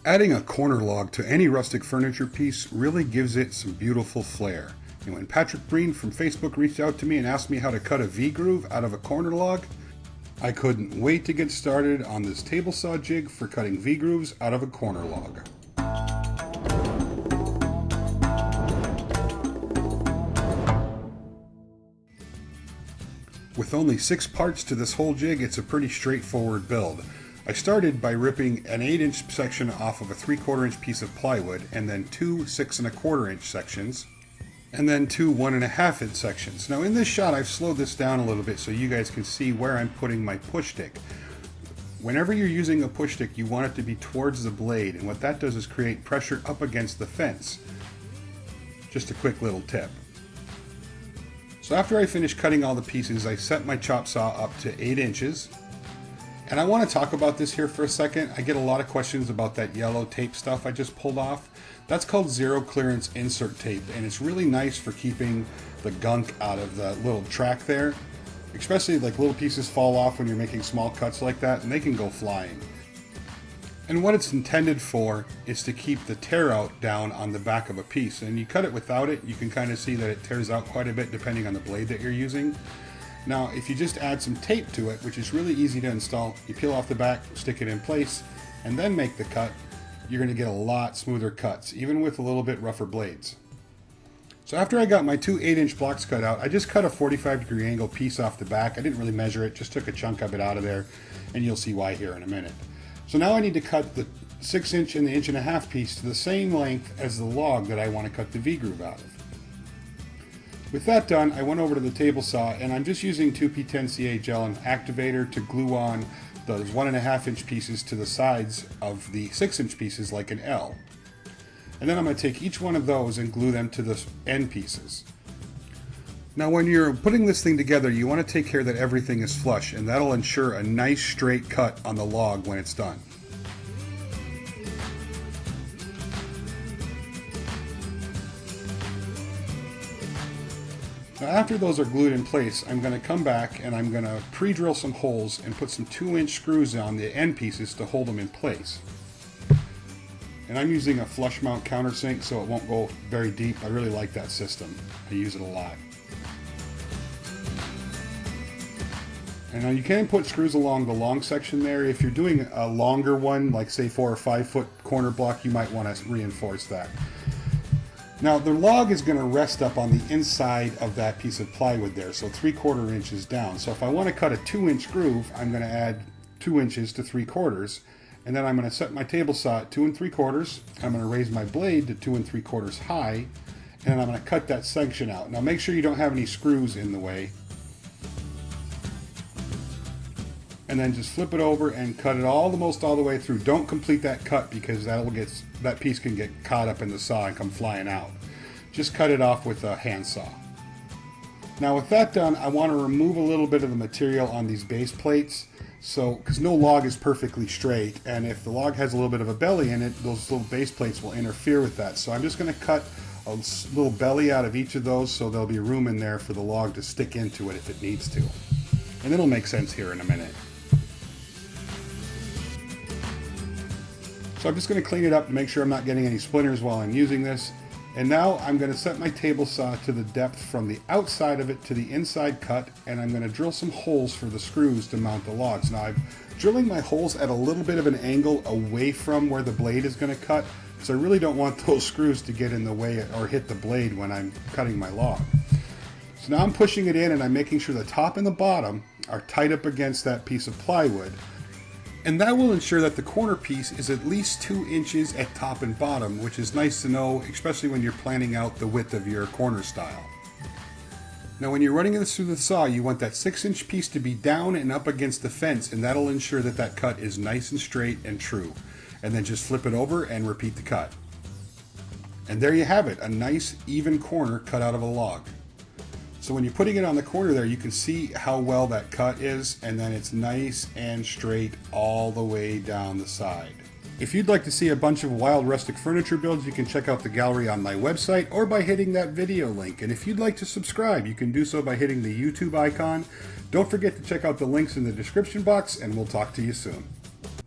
Adding a corner log to any rustic furniture piece really gives it some beautiful flair. And when Patrick Breen from Facebook reached out to me and asked me how to cut a V-groove out of a corner log, I couldn't wait to get started on this table saw jig for cutting V-grooves out of a corner log. With only 6 parts to this whole jig, it's a pretty straightforward build. I started by ripping an 8-inch section off of a 3/4 inch piece of plywood, and then 2 6 1/4 inch sections, and then 2 1.5 inch sections. Now in this shot I've slowed this down a little bit so you guys can see where I'm putting my push stick. Whenever you're using a push stick, you want it to be towards the blade, and what that does is create pressure up against the fence. Just a quick little tip. So after I finish cutting all the pieces, I set my chop saw up to 8 inches. And I want to talk about this here for a second. I get a lot of questions about that yellow tape stuff I just pulled off. That's called zero clearance insert tape, and it's really nice for keeping the gunk out of the little track there. Especially like little pieces fall off when you're making small cuts like that, and they can go flying. And what it's intended for is to keep the tear out down on the back of a piece. And you cut it without it, you can kind of see that it tears out quite a bit depending on the blade that you're using. Now, if you just add some tape to it, which is really easy to install, you peel off the back, stick it in place, and then make the cut, you're going to get a lot smoother cuts, even with a little bit rougher blades. So after I got my 2 8-inch blocks cut out, I just cut a 45-degree angle piece off the back. I didn't really measure it, just took a chunk of it out of there, and you'll see why here in a minute. So now I need to cut the 6-inch and the 1.5 inch piece to the same length as the log that I want to cut the V-groove out of. With that done, I went over to the table saw, and I'm just using 2P10CA gel and activator to glue on those 1.5 inch pieces to the sides of the 6-inch pieces like an L. And then I'm going to take each one of those and glue them to the end pieces. Now when you're putting this thing together, you want to take care that everything is flush, and that'll ensure a nice straight cut on the log when it's done. Now after those are glued in place, I'm going to come back and I'm going to pre-drill some holes and put some 2-inch screws on the end pieces to hold them in place. And I'm using a flush mount countersink so it won't go very deep. I really like that system. I use it a lot. And now you can put screws along the long section there. If you're doing a longer one, like say 4 or 5 foot corner block, you might want to reinforce that. Now the log is going to rest up on the inside of that piece of plywood there, so 3/4 inches down. So if I want to cut a 2-inch groove, I'm going to add 2 inches to 3/4, and then I'm going to set my table saw at 2 3/4. I'm going to raise my blade to 2 3/4 high, and I'm going to cut that section out. Now make sure you don't have any screws in the way. And then just flip it over and cut it almost all the way through. Don't complete that cut because that piece can get caught up in the saw and come flying out. Just cut it off with a handsaw. Now with that done, I want to remove a little bit of the material on these base plates, because no log is perfectly straight, and if the log has a little bit of a belly in it, those little base plates will interfere with that. So I'm just going to cut a little belly out of each of those so there'll be room in there for the log to stick into it if it needs to. And it'll make sense here in a minute. So I'm just going to clean it up to make sure I'm not getting any splinters while I'm using this. And now I'm going to set my table saw to the depth from the outside of it to the inside cut, and I'm going to drill some holes for the screws to mount the logs. Now I'm drilling my holes at a little bit of an angle away from where the blade is going to cut, because I really don't want those screws to get in the way or hit the blade when I'm cutting my log. So now I'm pushing it in, and I'm making sure the top and the bottom are tight up against that piece of plywood. And that will ensure that the corner piece is at least 2 inches at top and bottom, which is nice to know, especially when you're planning out the width of your corner style. Now when you're running this through the saw, you want that 6-inch piece to be down and up against the fence, and that'll ensure that that cut is nice and straight and true. And then just flip it over and repeat the cut. And there you have it, a nice even corner cut out of a log. So when you're putting it on the corner there, you can see how well that cut is, and then it's nice and straight all the way down the side. If you'd like to see a bunch of wild rustic furniture builds, you can check out the gallery on my website or by hitting that video link. And if you'd like to subscribe, you can do so by hitting the YouTube icon. Don't forget to check out the links in the description box, and we'll talk to you soon.